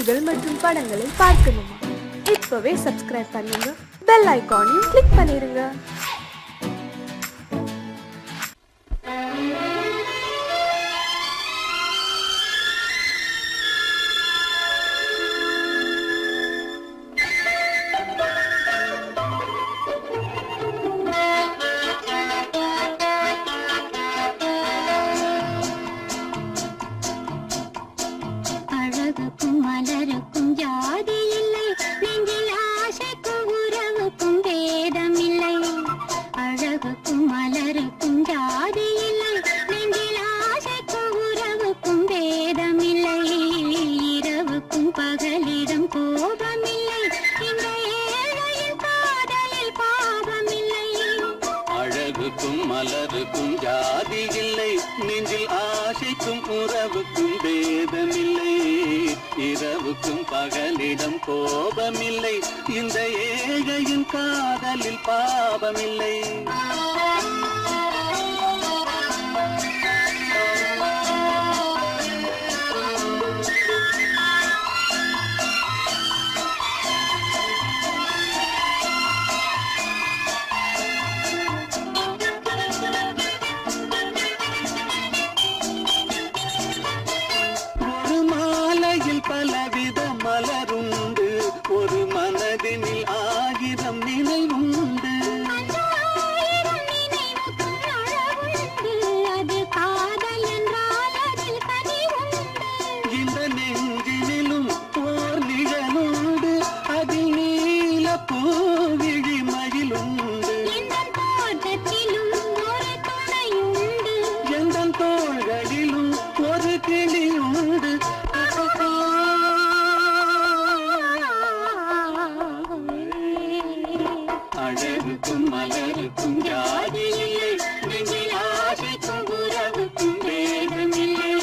பாடல்கள் மற்றும் படங்களை பார்க்கணுமா? இப்பவே சப்ஸ்கிரைப் பண்ணுங்க, பெல் ஐகானையும் கிளிக் பண்ணிருங்க. மலருக்கும் ஜாதி இல்லை, நெஞ்சில் ஆசைக்கும் உறவுக்கும் பேதமில்லை. இரவுக்கும் பகலிடம் கோபமில்லை, இந்த ஏழையின் காதலில் பாவமில்லை. பலவித மலருண்டு, ஒரு மனதினில் 1000 நினைவுண்டு. இந்த நெஞ்சினிலும் ஓர் நிழலுண்டு, அதில் நீல பூவிழி மகிழுண்டு. எந்த தோள்களிலும் ஒரு கிளி உண்டு. அழகுக்கும் மலருக்கும் ஜாதி இல்லை, நெஞ்சில் ஆசைக்கும் உறவுக்கும் பேதமில்லை.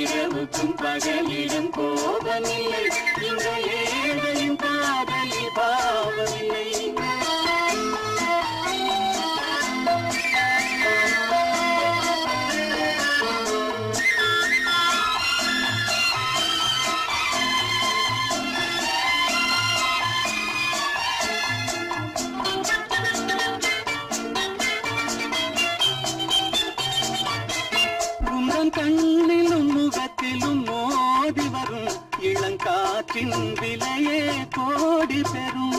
இரவுக்கும் பகலிடம் கோபமில்லை, இந்த ஏழையின் காதலில் பாவமில்லை. கண்ணிலும் முகத்திலும் மோதி வரும் இளங்காற்றின் விலையே கோடி பெறும்.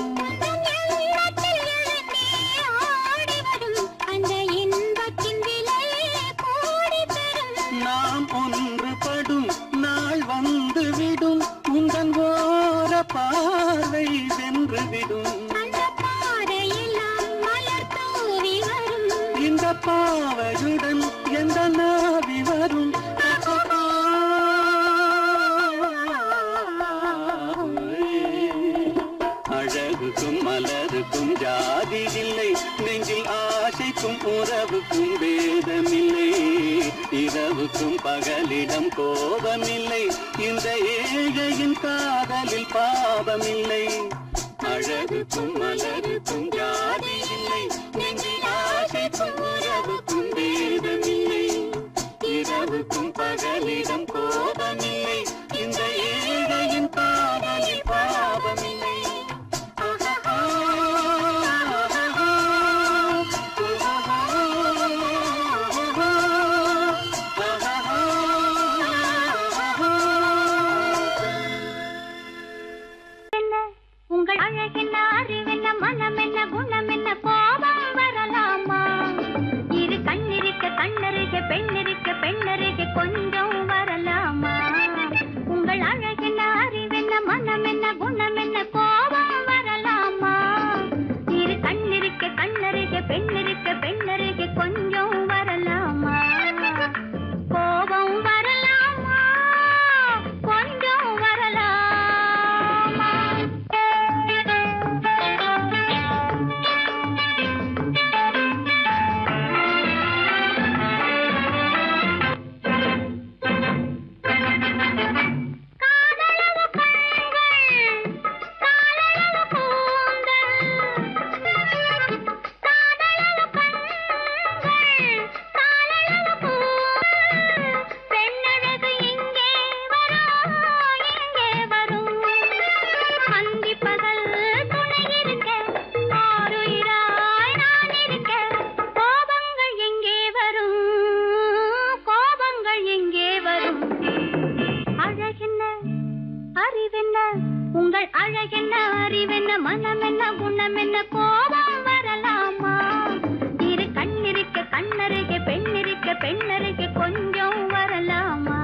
நாம் ஒன்றுபடும் நாள் வந்துவிடும், உங்கள் ஓர பார்வை வென்றுவிடும். இந்த பாவையுடன் எந்த நாவி வரும். அழகுக்கும் மலருக்கும் ஜாதி இல்லை, நெஞ்சில் ஆசைக்கும் உறவுக்கும் பேதமில்லை. இரவுக்கும் பகலிடம் கோபமில்லை, இந்த ஏழையின் காதலில் பாவமில்லை. அழகுக்கும் மலருக்கும் ஜாதி இல்லை, நெஞ்சில் ஆசைக்கும் உறவுக்கும் பேதமில்லை. இரவுக்கும் பகலிடம் கோபமில்லை, இந்த ஏழையின் காதலில் பாவமில்லை. உங்கள் அழகென்ன, அறிவென்ன, மனம் என்ன, குணம் என்ன, கோபம் வரலாமா? இரு கண்ணிருக்க கண்ணருக, பெண்ணிருக்க பெண்ணருக, கொஞ்சம் வரலாமா? உங்கள் அழகென்ன, அறிவென்ன, மனம் என்ன, குணம் என்ன, கோபம் வரலாமா? இரு கண்ணிருக்க கண்ணருக, பெண்ணிருக்க பெண்ணருக, கொஞ்சம் வரலாமா? கோபம் வரலாமா? கொஞ்சம் வரலாமா? அறிவென்ன உங்கள் அழகென்ன அறிவென்ன மனம் என்ன குணம் என்ன கோபம் வரலாமா இரு கண்ணிருக்க கண்ணருகே பெண்ணிருக்க பெண்ணருகே கொஞ்சம் வரலாமா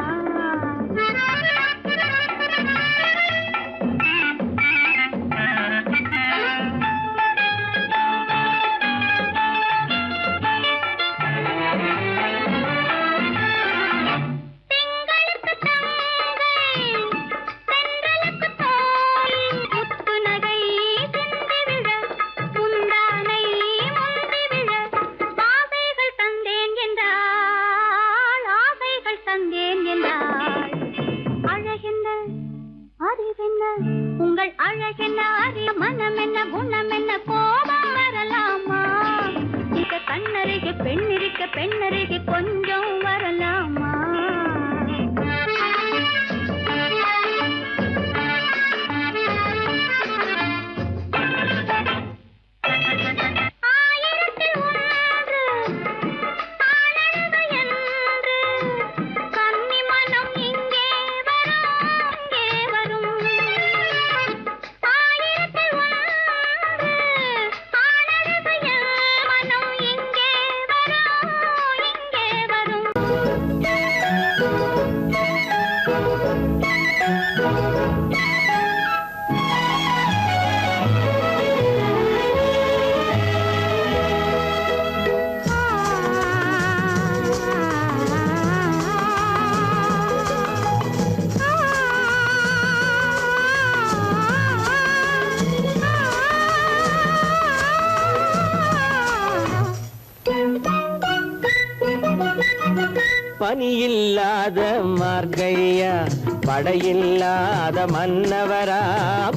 உங்கள் அழகென்ன அறி மனம் என்ன குணம் என்ன கோபம் வரலாமா இத கண்ணருகே பெண்ணிருக்க பெண்ணருகே கொஞ்சம் வரலாமா பனியில்லாத மார்கழியா படையில்லாத மன்னவரா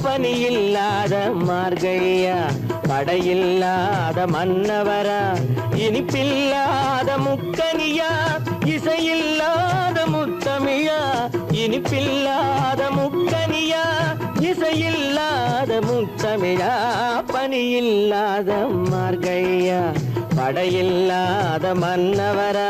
பனியில்லாத மார்கழியா படையில்லாத மன்னவரா இனிப்பில்லாத முக்கனியா இசையில்லாத முத்தமிழா இனிப்பில்லாத முக்கனியா இசையில்லாத முத்தமிழா பனியில்லாத மார்கழியா படையில்லாத மன்னவரா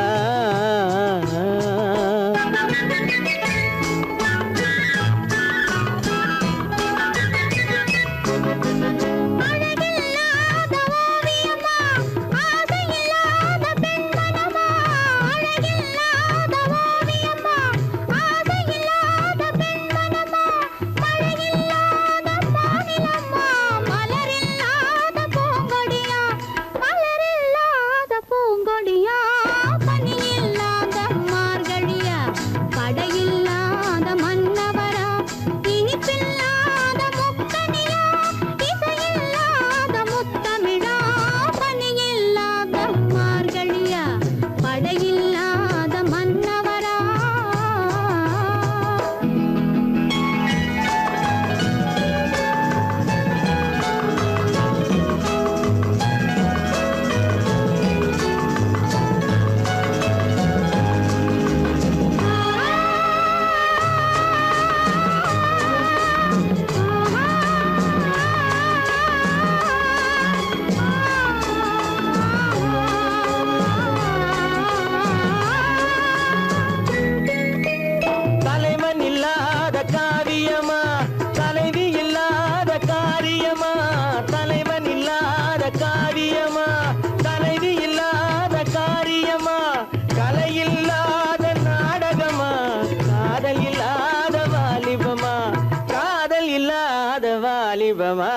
வாலிபமா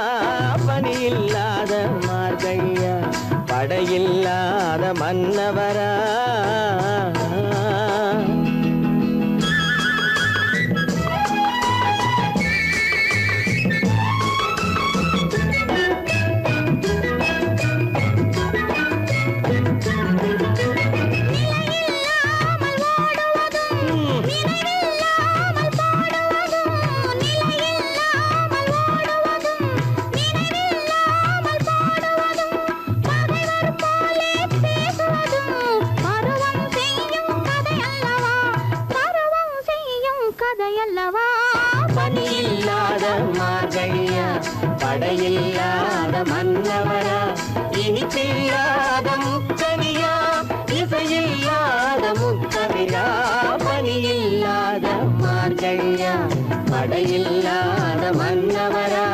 பனியில்லாத மார்கழியா படையில்லாத மன்னவரா பனியில்லாத மார்கழியா படையில்லாத மன்னவரா இனிப்பில்லாத முக்கனியா இசையில்லாத முத்தமிழா பனியில்லாத மார்கழியா படையில்லாத மன்னவரா?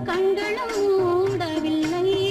கண்களும் மூடவில்லை.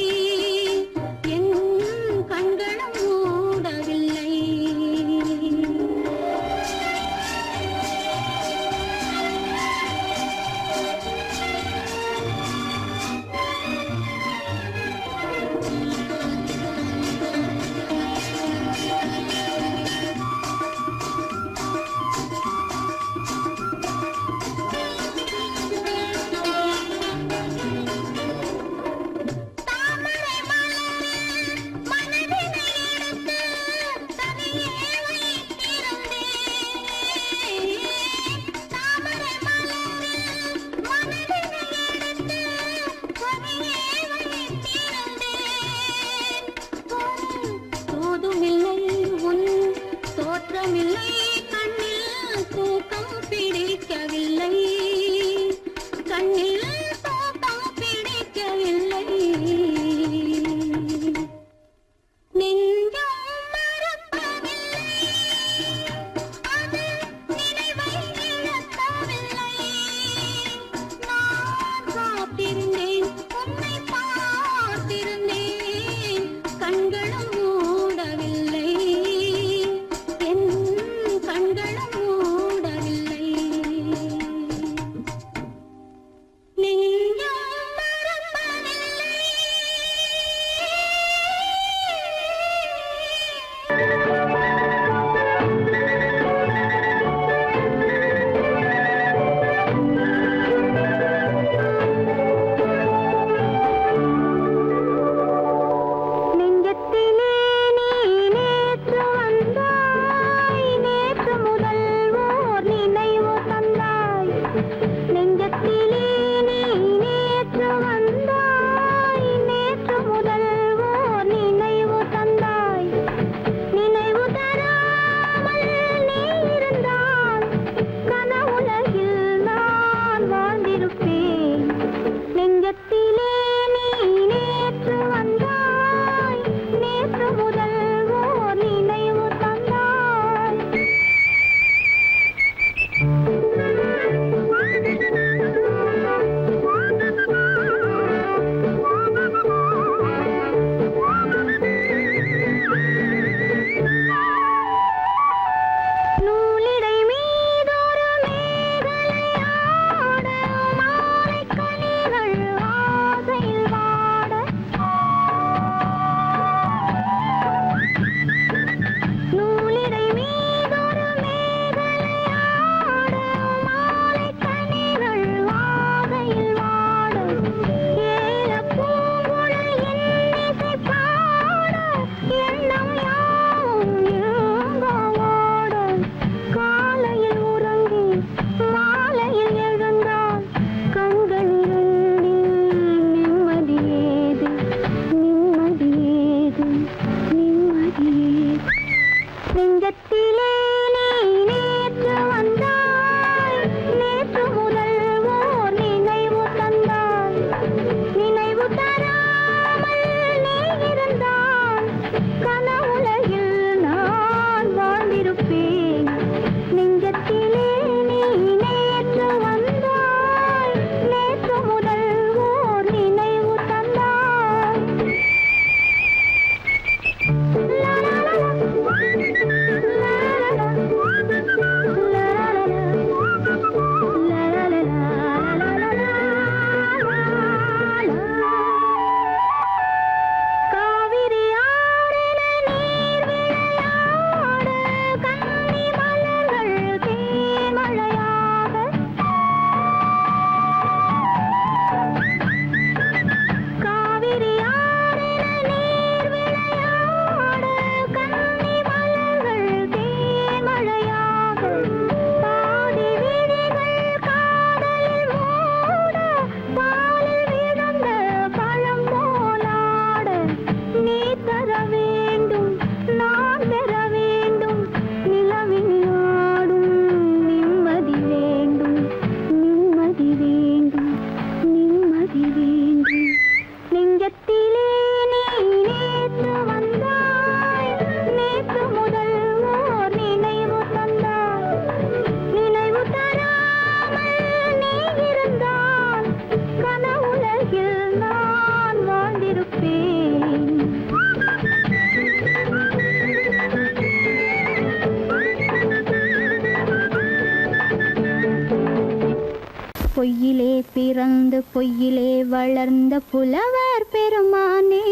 பொய்யிலே வளர்ந்த புலவர் பெருமானே.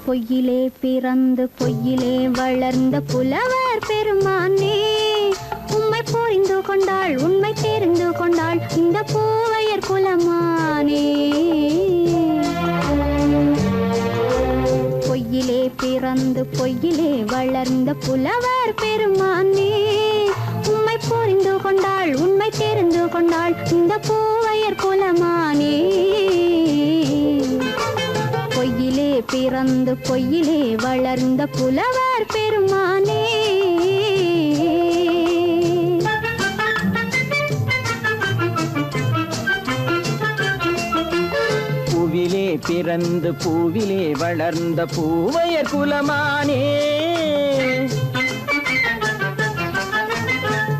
பொய்யிலே பிறந்து பொய்யிலே வளர்ந்த புலவர் பெருமானே. உம்மை புரிந்து கொண்டாள் உண்மை தெரிந்து கொண்டாள் இந்த பூவையர் குலமானே. பொய்யிலே பிறந்து பொய்யிலே வளர்ந்த புலவர் பெருமானே. உம்மை புரிந்து கொண்டாள் உண்மை தெரிந்து கொண்டாள் இந்த பூவையர் குலமானே. பொய்யிலே பிறந்து பொய்யிலே வளர்ந்த புலவர் பெருமானே. பூவிலே பிறந்து பூவிலே வளர்ந்த பூவையர் குலமானே.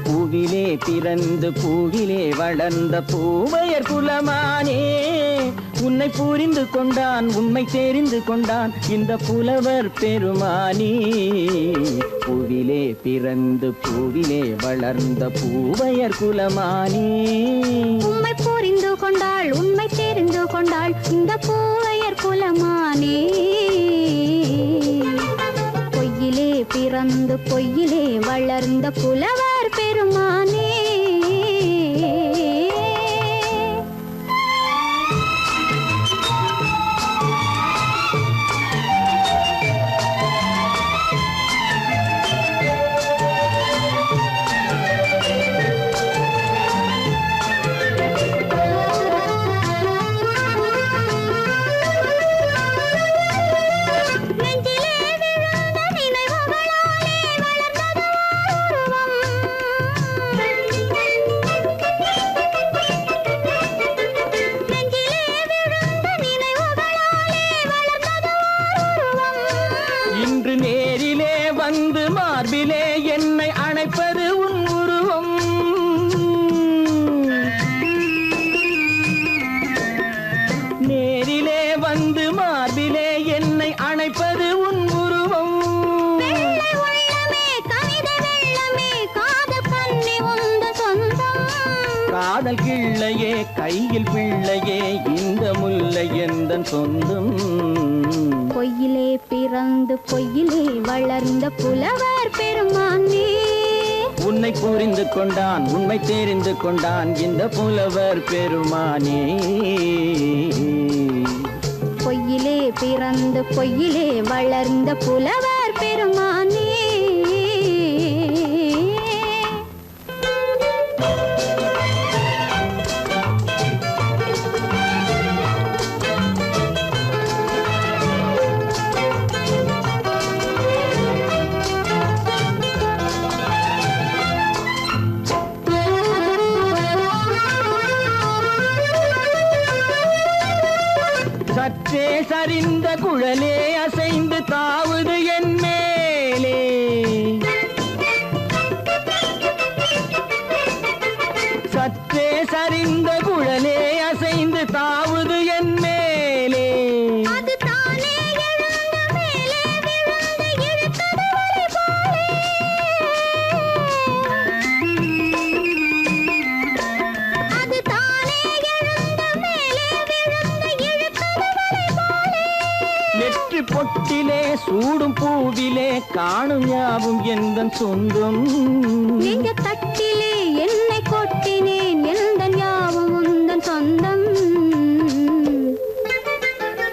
பூவிலே பிறந்து பூவிலே வளர்ந்த பூவையர் குலமானே. உன்னை புரிந்து கொண்டான் உண்மை தெரிந்து கொண்டான் இந்த புலவர் பெருமானே. பூவிலே பிறந்து பூவிலே வளர்ந்த பூவையர் குலமானே. உம்மை புரிந்து கொண்டாள் உண்மை தெரிந்து கொண்டாள் இந்த பூவையர் குலமானே. பொய்யிலே பிறந்து பொய்யிலே வளர்ந்த புலவர் பெருமானே. மார்பிலே என்னை அணைப்பது உன் உருவம். நேரிலே வந்து மார்பிலே என்னை அணைப்பது உன் உருவம். காதல் கிள்ளையே கையில் பிள்ளையே இந்த முல்லை எந்தன் சொந்தம். பொய்யிலே பிறந்து பொய்யிலே வளர்ந்த புலவர் பெருமானே. உன்னை புரிந்து கொண்டான் உண்மை தெரிந்து கொண்டான் இந்த புலவர் பெருமானே. பொய்யிலே பிறந்து பொய்யிலே வளர்ந்த புலவர் பெருமானே. சற்றே சரிந்த குழலே அசைந்து தாவுது என் மேலே. சற்றே சரிந்த குழலே அசைந்து தாவுது என் மேலே. நெற்றி பொட்டிலே சூடும் பூவிலே காணும் யாவும் எந்தன் சொந்தம். நெஞ்ச தட்டிலே என்னை கொட்டினேன் எந்தன் யாவும் உந்தன் சொந்தம்.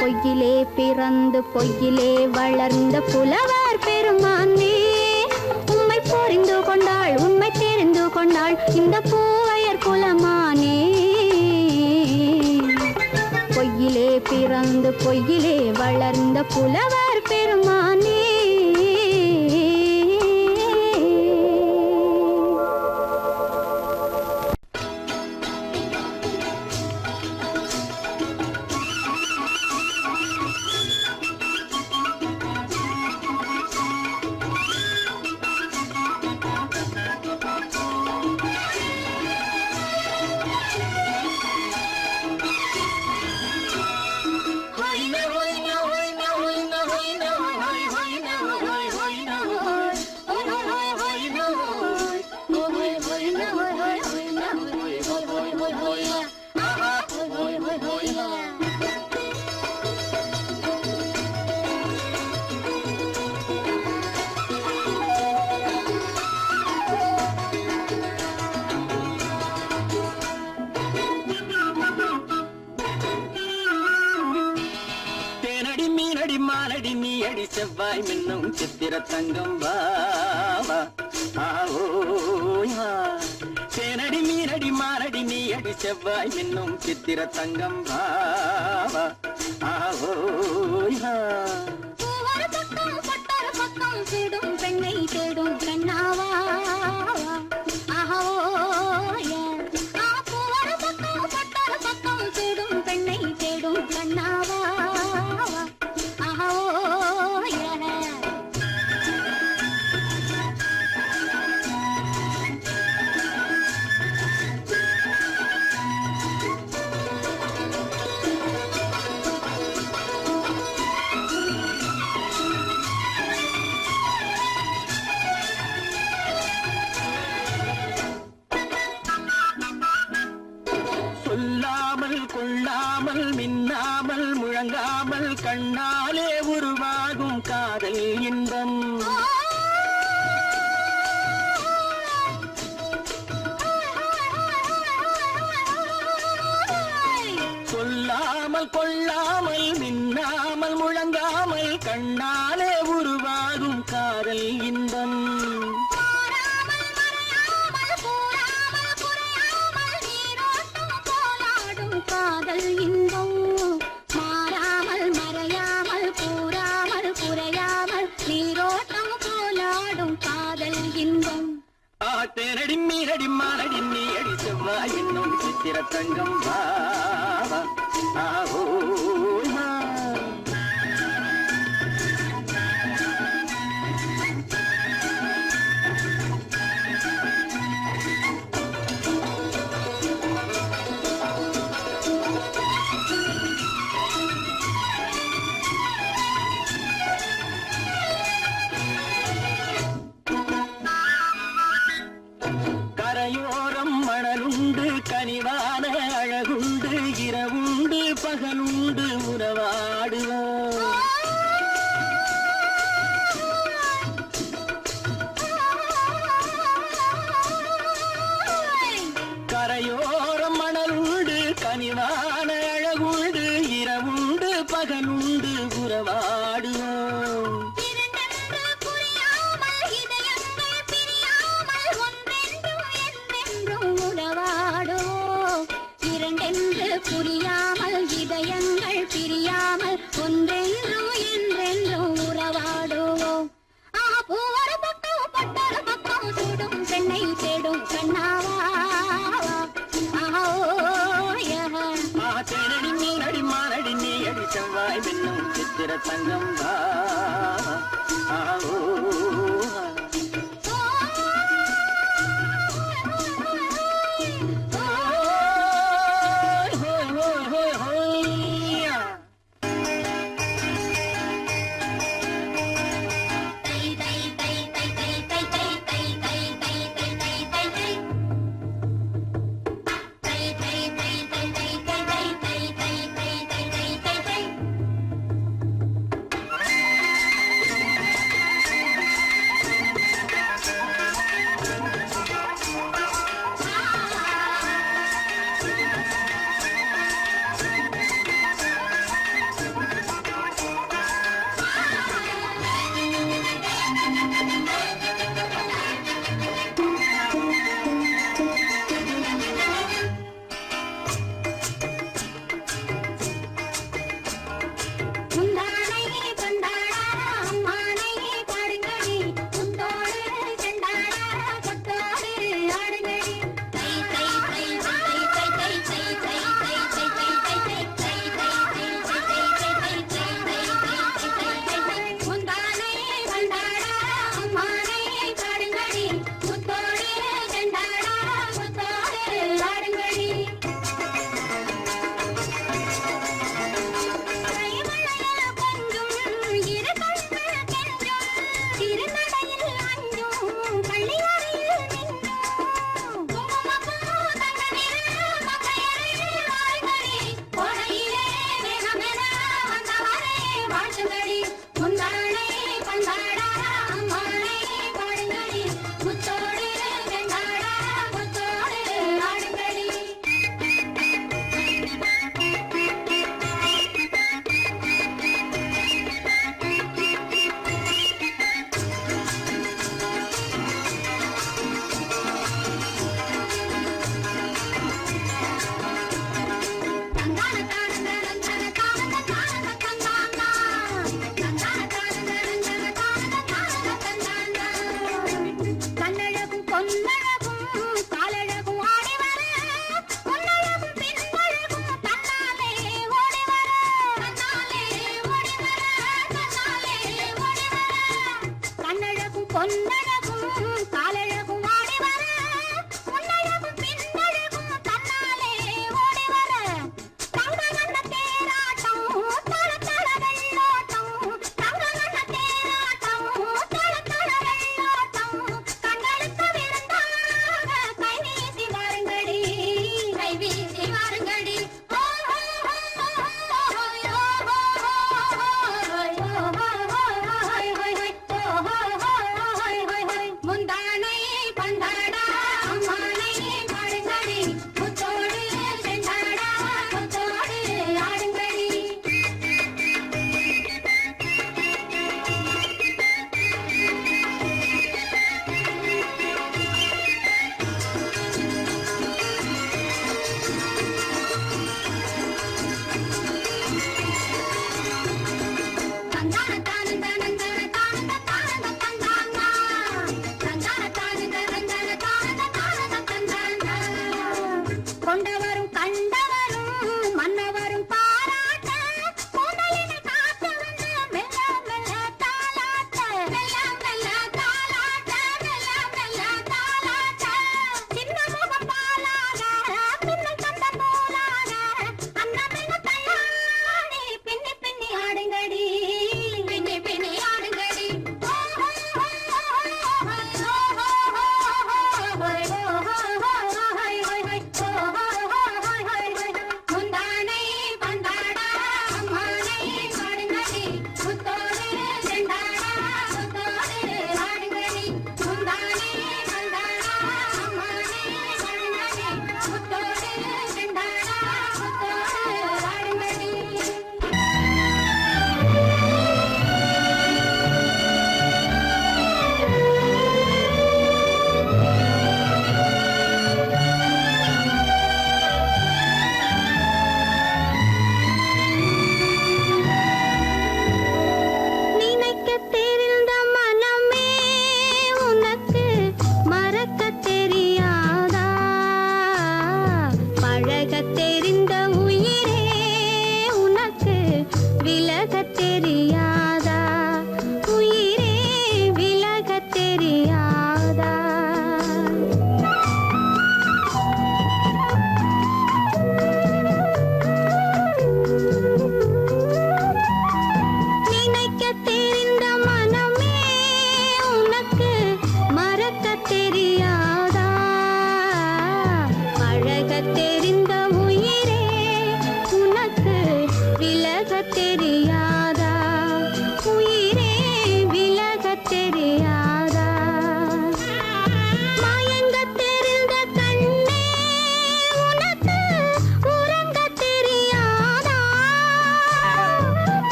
பொய்யிலே பிறந்து பொய்யிலே வளர்ந்த புலவர் பெருமானே. உம்மை புரிந்து கொண்டாள் உண்மை தெரிந்து கொண்டாள் இந்த பூவையர் குலமானே. பொய்யிலே பிறந்து பொய்யிலே வளர்ந்த புலவர் பெருமானே. மாலடி நீ அடி செவ்வாய் மின்னும் சித்திர தங்கம் வாவா ஆவோயா தேனடி மீனடி மாலடி நீ அடி செவ்வாய் மின்னும் சித்திர தங்கம் வாவா ஆவோயா பூவொரு பக்கம் பட்டொரு பக்கம் தேடும் பெண்ணை தேடும் கண்ணாவா ஆஹோய பூவொரு பக்கம் பட்டொரு பக்கம் தேடும் பெண்ணை தேடும் கண்ணாவா ஆஹோய சொல்லாமல் கொள்ளாமல் மின்னாமல் முழங்காமல் கண்ணாலே உருவாகும் காதல் இன்பம் சொல்லாமல் கொள்ளாமல் மின்னாமல் முழங்காமல் கண்ணாலே உருவாகும் காதல் இன்பம் காதல் இன்பம் மாறாமல் மறையாமல் கூறாமல் குறையாமல் நீரோட்டம் போலாடும் காதல் இன்பம் தேனடி மீனடி மாலடி நீ அடி செவ்வாய் என்னும் சித்திர தங்கம் வாவா ஆவோயா கரையோரம் மணலுண்டு கனிவான அழகுண்டு இரவுண்டு பகலுண்டு உறவாடுவோம் கரையோரம் மணலுண்டு கனிவான அழகுண்டு இரவுண்டு பகலுண்டு உறவாடுவோம் இரண்டென்று புரியாமல் இதயங்கள் பிரியாமல் ஒன்றென்றும் என்றென்றும் உறவாடுவோம் பூவொரு பக்கம் பட்டொரு பக்கம் சூடும் பெண்ணை தேடும் கண்ணாவா தேனடி மீனடி மாலடி நீ அடி செவ்வாய் மின்னும் சித்திர தங்கம் வாவா ஆவோயா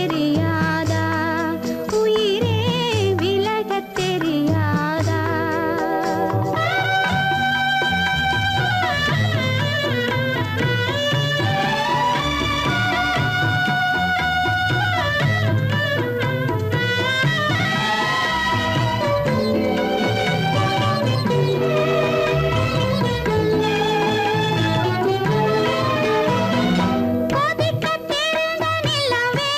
தெரியாதா உயிரே விலகத் தெரியாதா கொதிக்கத் தெரிந்த நிலவே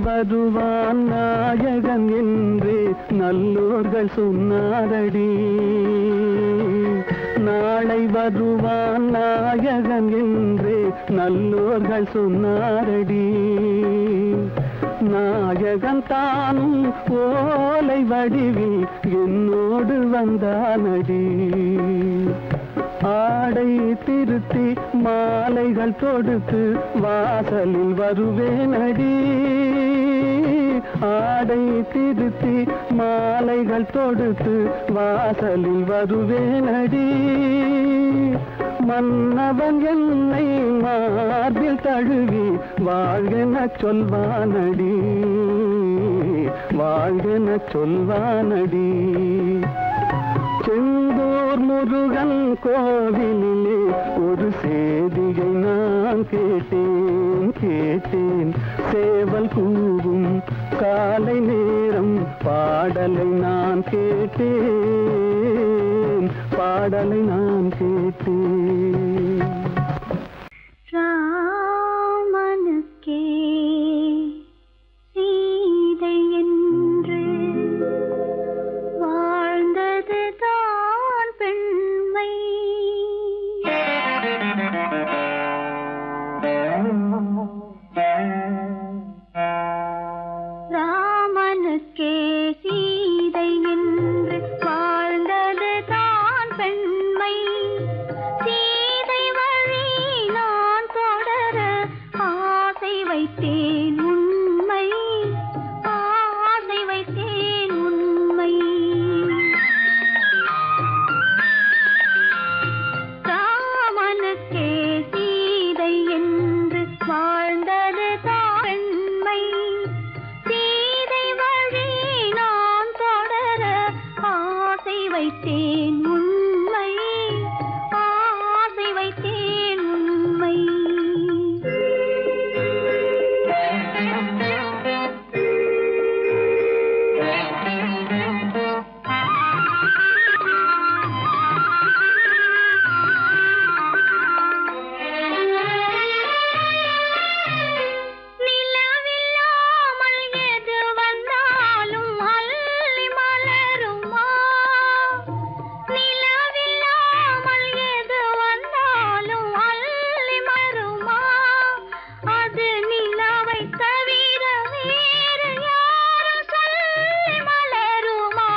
வருவான் நாயகன் என்று நல்லோர்கள் சொன்னாரடி. நாளை வருவான் நாயகன் என்று நல்லோர்கள் சொன்னாரடி. நாயகன் தானும் ஓலை வடிவில் என்னோடு வந்தானடி. ஆடை திருத்தி மாலைகள் தொடுத்து வாசலில் வருவேனடி. ஆடை திருத்தி மாலைகள் தொடுத்து வாசலில் வருவேனடி. மன்னவன் என்னை மார்பில் தழுவி வாழ்கென சொல்வானடி. வாழ்கென சொல்வானடி. செந்தூர் முருகன் கோவிலிலே ஒரு சேதியை நான் கேட்டேன். சேவல் கூவும் காலை நேரம் பாடலை நான் கேட்டேன். பாடலை நான் கேட்டேன். ராமனுக்கே சீதை என்று வாழ்ந்தது தான் பெண்மை. ராமனுக்கே சீதை என்று வாழ்ந்தது தான் பெண்மை. சீதை வழி நான் தொடர ஆசை வைத்தேன் உண்மை. ஆசை வைத்தேன் உண்மை. ராமனுக்கே சீதை என்று வாழ்ந்தது தான் பெண்மை. சீதை வழி நான் தொடர ஆசை வைத்தேன் உண்மை. ஆசை வைத்தேன் உண்மை. நிலவில்லாமல் எது வந்தாலும் அள்ளி மலருமா. நிலவில்லாமல் எது வந்தாலும் அள்ளி மலருமா. அது நிலவை தவிர வேறு யாரும் சொல்லி மலருமா.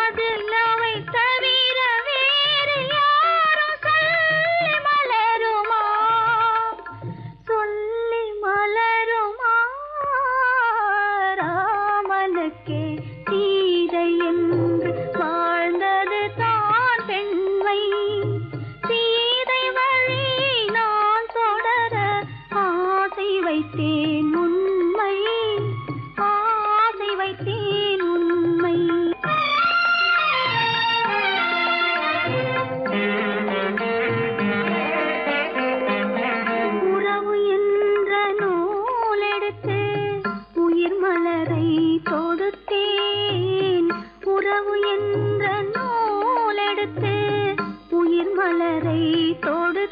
அது நிலவை தவிர வேறு யாரும் சொல்லி மலருமா. சொல்லி மலருமா. ராமனுக்கே சீதை என்று வாழ்ந்தது தான் பெண்மை. சீதை வழி நான் தொடர ஆசை வைத்தேன் உண்மை. ஆசை வைத்தேன் உண்மை. உறவு என்ற நூலெடுத்து உயிர் மலரை தொடுத்தேன். உறவு என்ற நூலெடுத்து உயிர் மலரை தொடு